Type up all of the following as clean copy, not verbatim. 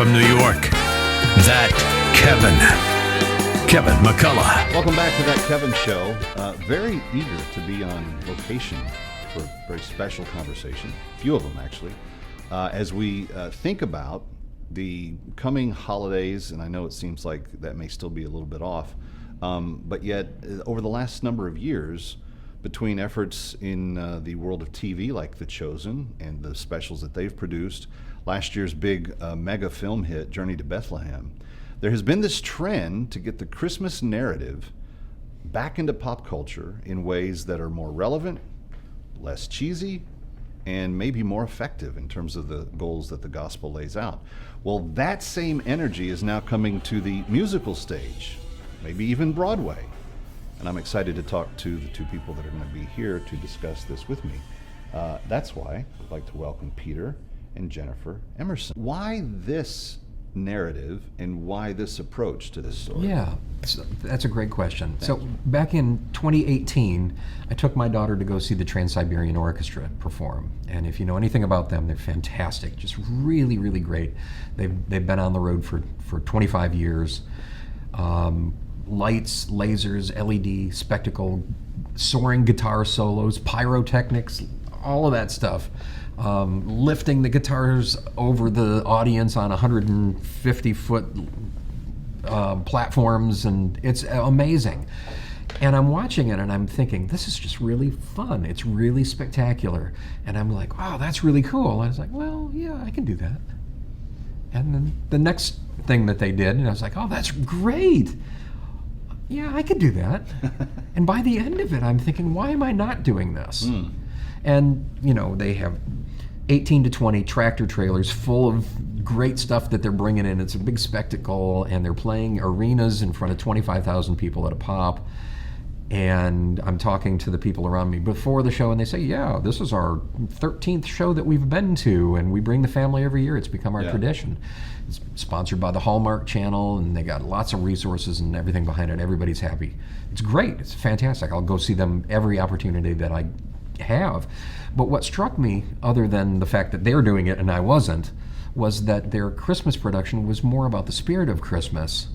from New York, that Kevin McCullough. Welcome back to That Kevin Show. Very eager to be on location for a very special conversation, a few of them actually, as we think about the coming holidays, and I know it seems like that may still be a little bit off, but yet over the last number of years, between efforts in the world of TV like The Chosen and the specials that they've produced, last year's big mega film hit, Journey to Bethlehem, there has been this trend to get the Christmas narrative back into pop culture in ways that are more relevant, less cheesy, and maybe more effective in terms of the goals that the gospel lays out. Well, that same energy is now coming to the musical stage, maybe even Broadway. And I'm excited to talk to the two people that are going to be here to discuss this with me. That's why I'd like to welcome Peter and Jennifer Emerson. Why this narrative and why this approach to this story? Yeah, that's a great question. So back in 2018, I took my daughter to go see the Trans-Siberian Orchestra perform. And if you know anything about them, they're fantastic, just really, really great. They've been on the road for 25 years. Lights, lasers, LED, spectacle, soaring guitar solos, pyrotechnics, all of that stuff. Lifting the guitars over the audience on 150-foot platforms, and it's amazing. And I'm watching it and I'm thinking, this is just really fun. It's really spectacular. And I'm like, wow, that's really cool. And I was like, well, yeah, I can do that. And then the next thing that they did, and I was like, oh, that's great. Yeah, I could do that. And by the end of it, I'm thinking, why am I not doing this? And, you know, they have 18 to 20 tractor trailers full of great stuff that they're bringing in. It's a big spectacle, and they're playing arenas in front of 25,000 people at a pop. And I'm talking to the people around me before the show, and they say, yeah, this is our 13th show that we've been to, and we bring the family every year. It's become our tradition. It's sponsored by the Hallmark Channel, and they got lots of resources and everything behind it. Everybody's happy. It's great. It's fantastic. I'll go see them every opportunity that I have. But what struck me, other than the fact that they're doing it and I wasn't, was that their Christmas production was more about the spirit of Christmas,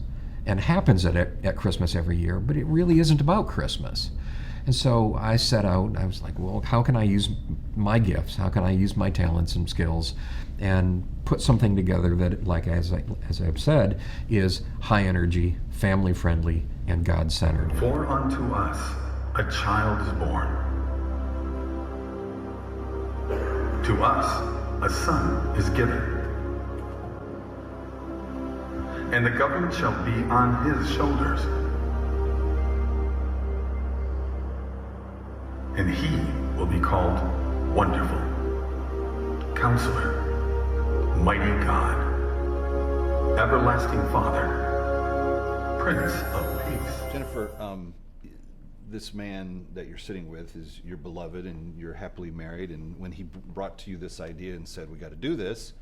and happens at Christmas every year, but it really isn't about Christmas. And so I set out, I was like, well, how can I use my gifts? How can I use my talents and skills and put something together that, like as I've said, is high energy, family friendly, and God-centered. For unto us a child is born. To us a son is given. And the government shall be on his shoulders. And he will be called Wonderful, Counselor, Mighty God, Everlasting Father, Prince of Peace. Jennifer, this man that you're sitting with is your beloved, and you're happily married. And when he brought to you this idea and said, we got to do this,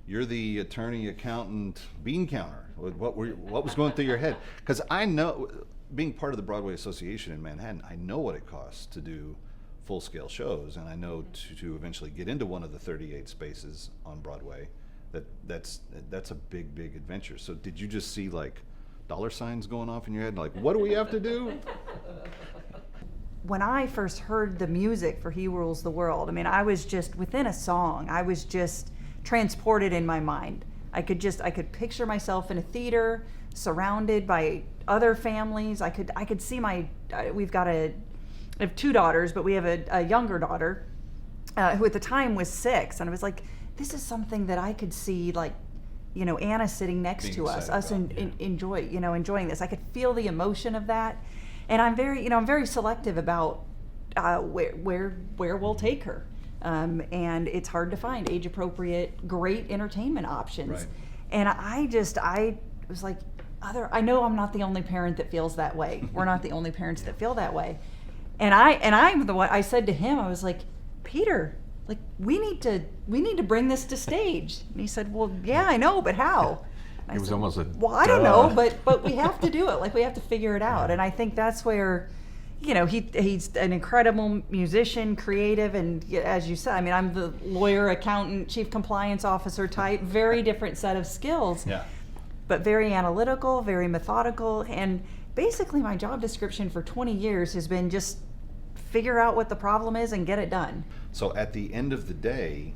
you're the attorney, accountant, bean counter. What was going through your head? Because I know, being part of the Broadway Association in Manhattan, I know what it costs to do full-scale shows, and I know to eventually get into one of the 38 spaces on Broadway, that's a big, big adventure. So did you just see like dollar signs going off in your head, like, what do we have to do? When I first heard the music for He Rules the World, I mean, I was just, within a song, I was just transported in my mind. I could picture myself in a theater, surrounded by other families. I could see I have two daughters, but we have a younger daughter who at the time was 6, and I was like, this is something that I could see, like, you know, Anna sitting next to us enjoying this. I could feel the emotion of that, and I'm very selective about where we'll take her. And it's hard to find age-appropriate, great entertainment options. Right. And I was like, I know I'm not the only parent that feels that way. We're not the only parents that feel that way. And I'm the one. I said to him, I was like, Peter, like we need to bring this to stage. And he said, well, yeah, I know, but how? It was almost a well, I don't know, but we have to do it. Like we have to figure it out. And I think that's where, you know, he's an incredible musician, creative, and as you said, I mean, I'm the lawyer, accountant, chief compliance officer type, very different set of skills. Yeah. But very analytical, very methodical, and basically my job description for 20 years has been just figure out what the problem is and get it done. So at the end of the day,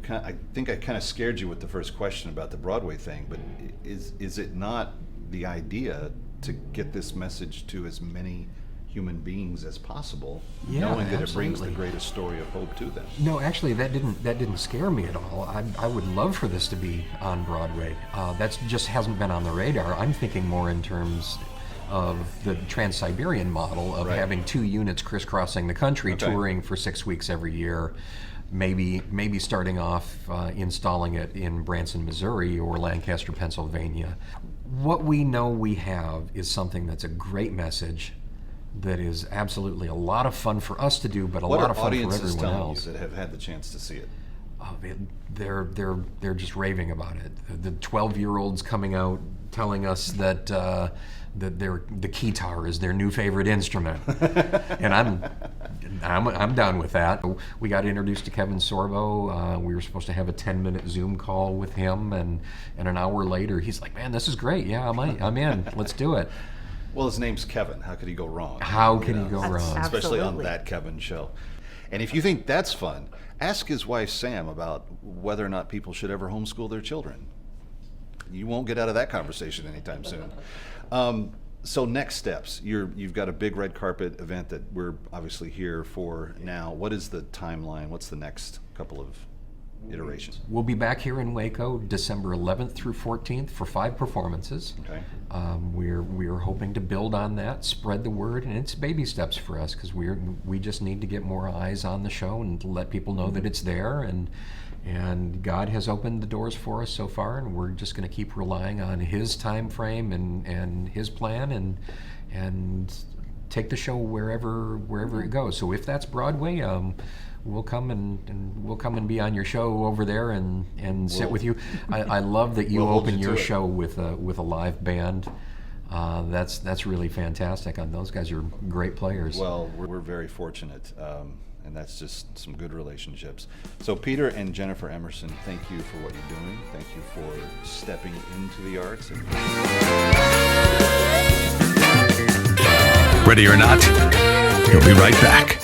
I think I kind of scared you with the first question about the Broadway thing, but is it not the idea to get this message to as many human beings as possible, Yeah, knowing that it brings the absolutely. greatest story of hope to them? No, actually, that didn't scare me at all. I would love for this to be on Broadway. That just hasn't been on the radar. I'm thinking more in terms of the Trans-Siberian model of Right. having 2 units crisscrossing the country, Okay. touring for 6 weeks every year. Maybe starting off installing it in Branson, Missouri, or Lancaster, Pennsylvania. What we know we have is something that's a great message, that is absolutely a lot of fun for us to do, but a What lot are of fun for audiences everyone telling else. you that have had the chance to see it? Oh, they're just raving about it. The 12-year-olds coming out telling us that the keytar is their new favorite instrument, and I'm down with that. We got introduced to Kevin Sorbo. We were supposed to have a 10-minute Zoom call with him, and an hour later, he's like, "Man, this is great. Yeah, I'm in. Let's do it." Well, his name's Kevin. How could he go wrong? How can he go That's wrong? Especially on Absolutely. That Kevin show. And if you think that's fun, ask his wife Sam about whether or not people should ever homeschool their children. You won't get out of that conversation anytime soon. So next steps, you've got a big red carpet event that we're obviously here for now. What is the timeline? What's the next couple of iterations? We'll be back here in Waco December 11th through 14th for 5 performances. Okay. We're hoping to build on that, spread the word, and it's baby steps for us because we just need to get more eyes on the show and let people know that it's there, and God has opened the doors for us so far, and we're just going to keep relying on His time frame and His plan and take the show wherever it goes. So if that's Broadway, we'll come and be on your show over there and sit with you. I love that you We'll hold open you to your it. show with a live band. That's really fantastic. And those guys are great players. Well, we're very fortunate, and that's just some good relationships. So Peter and Jennifer Emerson, thank you for what you're doing. Thank you for stepping into the arts. And Ready or not, he'll be right back.